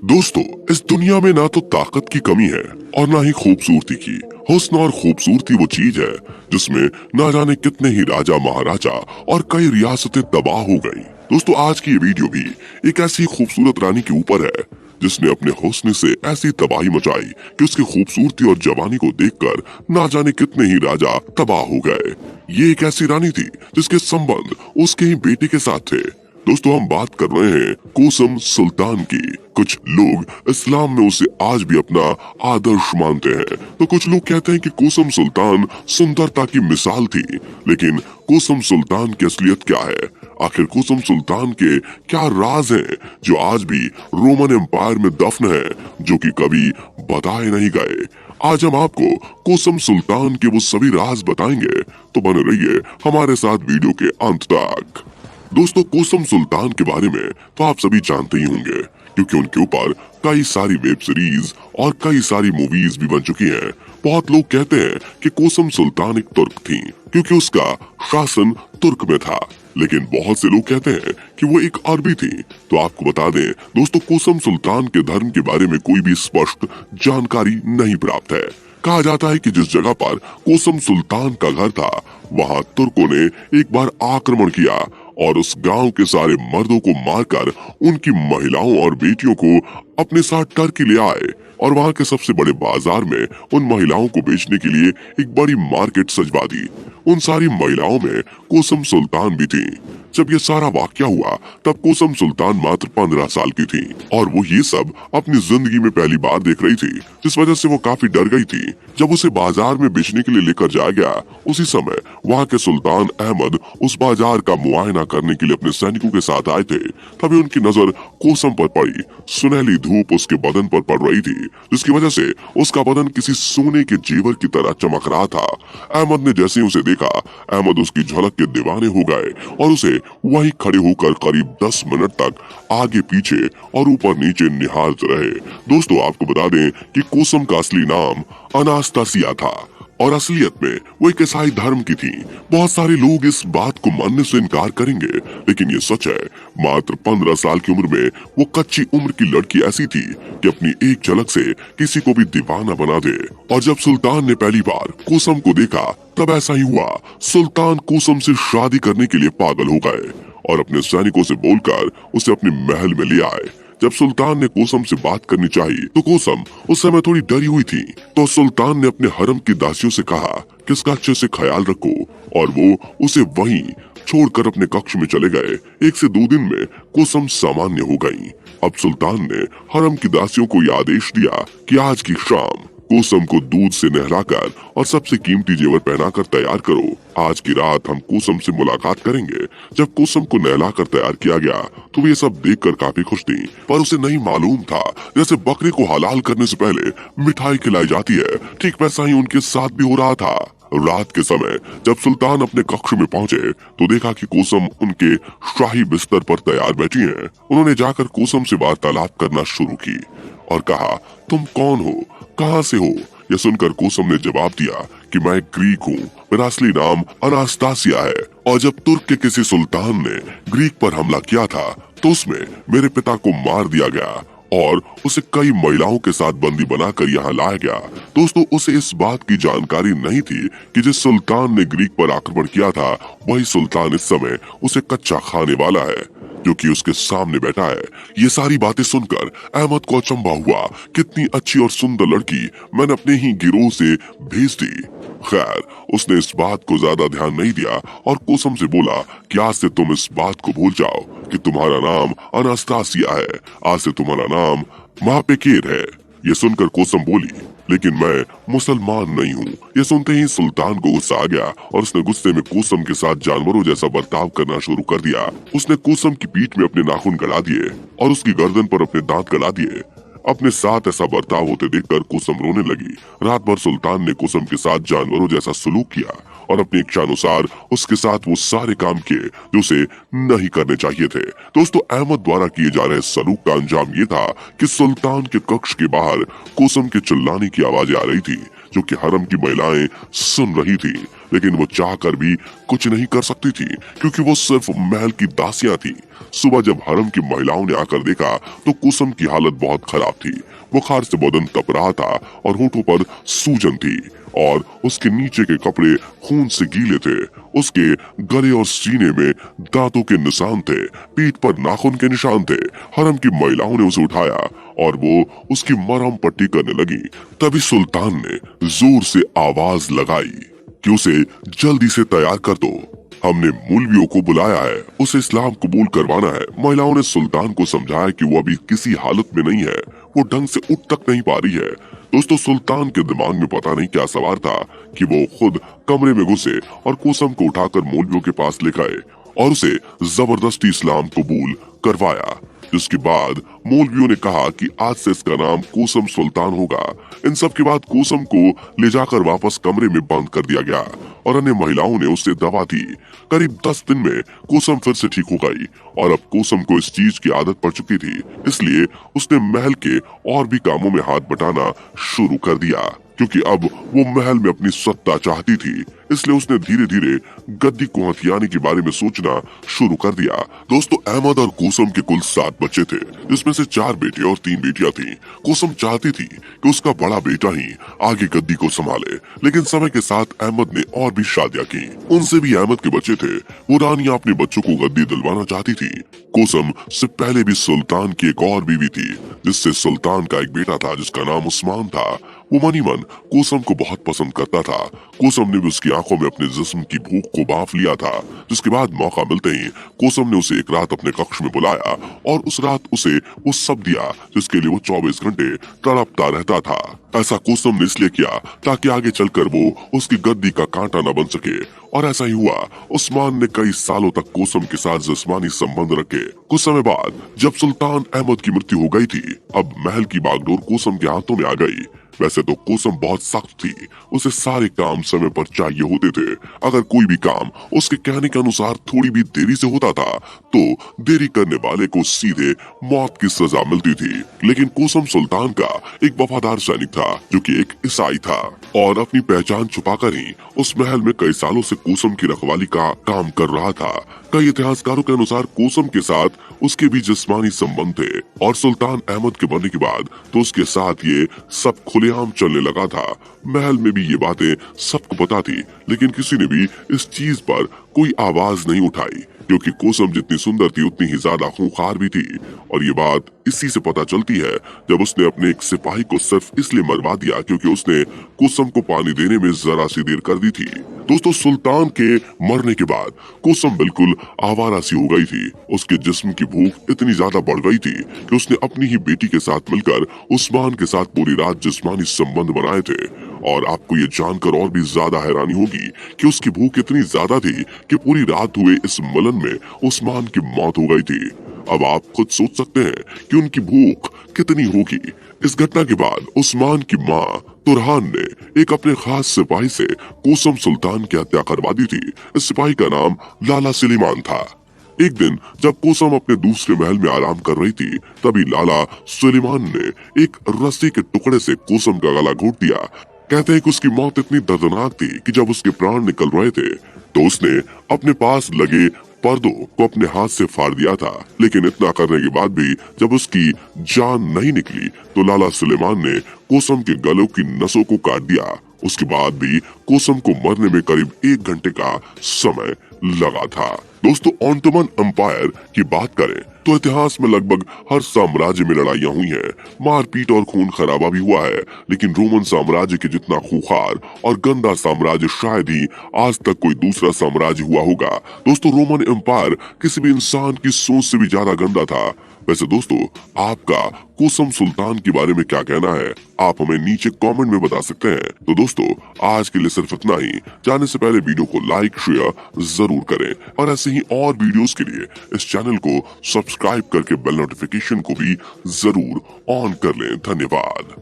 दोस्तों, इस दुनिया में ना तो ताकत की कमी है और ना ही खूबसूरती की। हुस्न और खूबसूरती वो चीज है जिसमें ना जाने कितने ही राजा महाराजा और कई रियासतें तबाह हो गईं। दोस्तों, आज की ये वीडियो भी एक ऐसी खूबसूरत रानी के ऊपर है जिसने अपने हुस्न से ऐसी तबाही मचाई कि उसकी खूबसूरती और जवानी को देखकर ना जाने कितने ही राजा तबाह हो गए। ये एक ऐसी रानी थी जिसके संबंध उसके ही बेटे के साथ थे। दोस्तों, हम बात कर रहे हैं कुसुम सुल्तान की। कुछ लोग इस्लाम में उसे आज भी अपना आदर्श मानते हैं, तो कुछ लोग कहते हैं कि कुसुम सुल्तान सुंदरता की मिसाल थी। लेकिन कुसुम सुल्तान की असलियत क्या है? आखिर कुसुम सुल्तान के क्या राज हैं जो आज भी रोमन एम्पायर में दफन है, जो कि कभी बताए नहीं गए? आज हम आपको कुसुम सुल्तान के वो सभी राज बताएंगे, तो बने रहिए हमारे साथ वीडियो के अंत तक। दोस्तों, कुसुम सुल्तान के बारे में तो आप सभी जानते ही होंगे, क्योंकि उनके ऊपर कई सारी वेब सीरीज और कई सारी मूवीज भी बन चुकी हैं। बहुत लोग कहते हैं कि कुसुम सुल्तान एक तुर्क थी, क्योंकि उसका शासन तुर्क में था। लेकिन बहुत से लोग कहते हैं कि वो एक अरबी थी। तो आपको बता दें दोस्तों, कुसुम सुल्तान के धर्म के बारे में कोई भी स्पष्ट जानकारी नहीं प्राप्त है। कहा जाता है कि जिस जगह पर कुसुम सुल्तान का घर था, वहाँ तुर्कों ने एक बार आक्रमण किया और उस गांव के सारे मर्दों को मारकर उनकी महिलाओं और बेटियों को अपने साथ टर्की ले आए और वहां के सबसे बड़े बाजार में उन महिलाओं को बेचने के लिए एक बड़ी मार्केट सजवा दी। उन सारी महिलाओं में कुसुम सुल्तान भी थी। जब ये सारा वाकया हुआ तब कुसुम सुल्तान मात्र 15 साल की थी और वो ये सब अपनी जिंदगी में पहली बार देख रही थी, जिस वजह से वो काफी डर गई थी। जब उसे बाजार में बेचने के लिए लेकर जाया गया, उसी समय वहाँ के सुल्तान अहमद उस बाजार का मुआयना करने के लिए अपने सैनिकों के साथ आए थे। तभी उनकी नजर कुसुम पर पड़ी। सुनहली धूप उसके बदन पर पड़ रही थी, जिसकी वजह से उसका बदन किसी सोने के जेवर की तरह चमक रहा था। अहमद ने जैसे ही उसे देखा, अहमद उसकी झलक के दीवाने हो गए और उसे वहीं खड़े होकर करीब 10 मिनट तक आगे पीछे और ऊपर नीचे निहारते रहे। दोस्तों, आपको बता दें कि कुसुम का असली नाम अनास्तासिया था और असलियत में वो एक ईसाई धर्म की थी। बहुत सारे लोग इस बात को मानने से इनकार करेंगे, लेकिन ये सच है। मात्र 15 साल की उम्र में वो कच्ची उम्र की लड़की ऐसी थी कि अपनी एक झलक से किसी को भी दीवाना बना दे। और जब सुल्तान ने पहली बार कुसुम को देखा, तब ऐसा ही हुआ। सुल्तान कुसुम से शादी करने के लिए पागल हो गए और अपने सैनिकों से बोलकर उसे अपने महल में ले आए। जब सुल्तान ने कुसुम से बात करनी चाहिए तो कुसुम उस समय थोड़ी डरी हुई थी। तो सुल्तान ने अपने हरम की दासियों से कहा कि इसका अच्छे से ख्याल रखो, और वो उसे वहीं छोड़कर अपने कक्ष में चले गए। 1 से 2 दिन में कुसुम सामान्य हो गई। अब सुल्तान ने हरम की दासियों को यह आदेश दिया कि आज की शाम कुसुम को दूध से नहलाकर और सबसे कीमती जेवर पहनाकर तैयार करो। आज की रात हम कुसुम से मुलाकात करेंगे। जब कुसुम को नहलाकर तैयार किया गया तो ये सब देखकर काफी खुश थी, पर उसे नहीं मालूम था जैसे बकरे को हलाल करने से पहले मिठाई खिलाई जाती है, ठीक वैसा ही उनके साथ भी हो रहा था। रात के समय जब सुल्तान अपने कक्ष में पहुंचे तो देखा कि कुसुम उनके शाही बिस्तर पर तैयार बैठी है। उन्होंने जाकर कुसुम से वार्तालाप करना शुरू की और कहा, तुम कौन हो, कहाँ से हो? यह सुनकर कुसुम ने जवाब दिया कि मैं ग्रीक हूँ, मेरा असली नाम अनास्तासिया है। और जब तुर्क के किसी सुल्तान ने ग्रीक पर हमला किया था तो उसमें मेरे पिता को मार दिया गया और उसे कई महिलाओं के साथ बंदी बनाकर यहाँ लाया गया। दोस्तों, उसे इस बात की जानकारी नहीं थी कि जिस सुल्तान ने ग्रीक पर आक्रमण किया था, वही सुल्तान इस समय उसे कच्चा खाने वाला है, जो कि उसके सामने बैठा है। ये सारी बातें सुनकर अहमद को अचंभा हुआ। कितनी अच्छी और सुंदर लड़की मैंने अपने ही गिरोह से भेज दी। खैर, उसने इस बात को ज्यादा ध्यान नहीं दिया और कुसुम से बोला कि आज से तुम इस बात को भूल जाओ कि तुम्हारा नाम अनास्तासिया है। आज से तुम्हारा नाम मापेकेर है। ये सुनकर कुसुम बोली, लेकिन मैं मुसलमान नहीं हूँ। ये सुनते ही सुल्तान को गुस्सा आ गया और उसने गुस्से में कुसुम के साथ जानवरों जैसा बर्ताव करना शुरू कर दिया। उसने कुसुम की पीठ में अपने नाखून गड़ा दिए और उसकी गर्दन पर अपने दांत गड़ा दिए। अपने साथ ऐसा बर्ताव होते देखकर कुसुम रोने लगी। रात भर सुल्तान ने कुसुम के साथ जानवरों जैसा सलूक किया और अपनी इच्छा अनुसार उसके साथ वो सारे काम किए जो उसे नहीं करने चाहिए थे। दोस्तों, अहमद द्वारा किए जा रहे सलूक का अंजाम ये था कि सुल्तान के कक्ष के बाहर कुसुम के चिल्लाने की आवाजें आ रही थी, जो कि हरम की महिलाएं सुन रही थी। लेकिन वो चाहकर भी कुछ नहीं कर सकती थी क्योंकि वो सिर्फ महल की दासियां थी। सुबह जब हरम की महिलाओं ने आकर देखा तो कुसुम की हालत बहुत खराब थी। बुखार से बदन तप रहा था और होठों पर सूजन थी और उसके नीचे के कपड़े खून से गीले थे। उसके गले और सीने में दांतों के निशान थे, पीठ पर नाखून के निशान थे। हरम की महिलाओं ने उसे उठाया और वो उसकी मरहम पट्टी करने लगी। तभी सुल्तान ने जोर से आवाज लगाई कि उसे जल्दी से तैयार कर दो, हमने मौलवियों को बुलाया है, उसे इस्लाम कबूल करवाना है। महिलाओं ने सुल्तान को समझाया कि वो अभी किसी हालत में नहीं है, वो ढंग से उठ तक नहीं पा रही है। दोस्तों, सुल्तान के दिमाग में पता नहीं क्या सवार था कि वो खुद कमरे में घुसे और कुसुम को उठाकर मौलवियों के पास ले गए और उसे जबरदस्ती इस्लाम कबूल करवाया। जिसके बाद मौलवियों ने कहा कि आज से इसका नाम कुसुम सुल्तान होगा। इन सब के बाद कुसुम को ले जाकर वापस कमरे में बंद कर दिया गया और अन्य महिलाओं ने उसे दवा दी। करीब 10 दिन में कुसुम फिर से ठीक हो गई और अब कुसुम को इस चीज की आदत पड़ चुकी थी, इसलिए उसने महल के और भी कामों में हाथ बटाना शुरू कर दिया क्योंकि अब वो महल में अपनी सत्ता चाहती थी। इसलिए उसने धीरे धीरे गद्दी को हथियाने के बारे में सोचना शुरू कर दिया। दोस्तों, अहमद और कुसुम के कुल 7 बच्चे थे, जिसमें से 4 बेटे और 3 बेटियां थीं। कुसुम चाहती थी कि उसका बड़ा बेटा ही आगे गद्दी को संभाले, लेकिन समय के साथ अहमद ने और भी शादियां की। उनसे भी अहमद के बच्चे थे। वो रानियां अपने बच्चों को गद्दी दिलवाना चाहती थी। कुसुम से पहले भी सुल्तान की एक और बीवी थी, जिससे सुल्तान का एक बेटा था जिसका नाम उस्मान था। वो मनी मन कुसुम को बहुत पसंद करता था। कुसुम ने भी उसकी आंखों में अपने जिस्म की भूख को भांप लिया था। जिसके बाद मौका मिलते ही कुसुम ने उसे एक रात अपने कक्ष में बुलाया और उस रात उसे वो सब दिया जिसके लिए वो 24 घंटे तड़पता रहता था। ऐसा कुसुम ने इसलिए किया ताकि आगे चलकर वो उसकी गद्दी का कांटा न बन सके, और ऐसा ही हुआ। उस्मान ने कई सालों तक कुसुम के साथ जिस्मानी संबंध रखे। कुछ समय बाद जब सुल्तान अहमद की मृत्यु हो गई थी, अब महल की बागडोर कुसुम के हाथों में आ गई। वैसे तो कुसुम बहुत सख्त थी, उसे सारे काम समय पर चाहिए होते थे। अगर कोई भी काम उसके कहने के अनुसार थोड़ी भी देरी से होता था तो देरी करने वाले को सीधे मौत की सजा मिलती थी। लेकिन कुसुम सुल्तान का एक वफादार सैनिक था जो कि एक ईसाई था और अपनी पहचान छुपाकर ही उस महल में कई सालों से कुसुम की रखवाली का काम कर रहा था। कई इतिहासकारों के अनुसार कुसुम के साथ उसके भी जिस्मानी संबंध थे और सुल्तान अहमद के मरने के बाद तो उसके साथ ये सब खुलेआम चलने लगा था। महल में भी ये बातें सबको पता थी, लेकिन किसी ने भी इस चीज पर कोई आवाज नहीं उठाई क्योंकि कुसुम जितनी सुंदर थी उतनी ही ज्यादा खूंखार भी थी। और ये बात इसी से पता चलती है जब उसने अपने एक सिपाही को सिर्फ इसलिए मरवा दिया क्योंकि उसने कुसुम को पानी देने में जरा सी देर कर दी थी। दोस्तों, सुल्तान के मरने के बाद कुसुम बिल्कुल आवारा सी हो गई थी। उसके जिस्म की भूख इतनी ज्यादा बढ़ गई थी कि उसने अपनी ही बेटी के साथ मिलकर उस्मान के साथ पूरी रात जिस्मानी संबंध बनाए थे। और आपको ये जानकर और भी ज्यादा हैरानी होगी कि उसकी भूख इतनी ज्यादा थी कि पूरी रात हुए इस मिलन में उस्मान की मौत हो गई थी। अब आप खुद सोच सकते हैं कि उनकी भूख कितनी होगी। इस घटना के बाद उस्मान की माँ तुरहान ने एक अपने खास सिपाही से कुसुम सुल्तान की हत्या करवा दी थी। इस सिपाही का नाम लाला सुलेमान था। एक दिन जब कुसुम अपने दूसरे महल में आराम कर रही थी, तभी लाला सुलेमान ने एक रस्सी के टुकड़े से कुसुम का गला घोट दिया। कहते हैं कि उसकी मौत इतनी दर्दनाक थी कि जब उसके प्राण निकल रहे थे तो उसने अपने पास लगे पर्दों को अपने हाथ से फाड़ दिया था। लेकिन इतना करने के बाद भी जब उसकी जान नहीं निकली तो लाला सुलेमान ने कुसुम के गलों की नसों को काट दिया। उसके बाद भी कुसुम को मरने में करीब 1 घंटे का समय लगा था। दोस्तों, ऑटोमन एम्पायर की बात करें तो इतिहास में लगभग हर साम्राज्य में लड़ाइयाँ हुई हैं, मारपीट और खून खराबा भी हुआ है, लेकिन रोमन साम्राज्य के जितना खूंखार और गंदा साम्राज्य शायद ही आज तक कोई दूसरा साम्राज्य हुआ होगा। दोस्तों, रोमन एम्पायर किसी भी इंसान की सोच से भी ज्यादा गंदा था। वैसे दोस्तों, आपका कुसुम सुल्तान के बारे में क्या कहना है, आप हमें नीचे कमेंट में बता सकते हैं। तो दोस्तों, आज के लिए सिर्फ इतना ही। जाने से पहले वीडियो को लाइक शेयर जरूर करें और ऐसे ही और वीडियोस के लिए इस चैनल को सब्सक्राइब करके बेल नोटिफिकेशन को भी जरूर ऑन कर लें। धन्यवाद।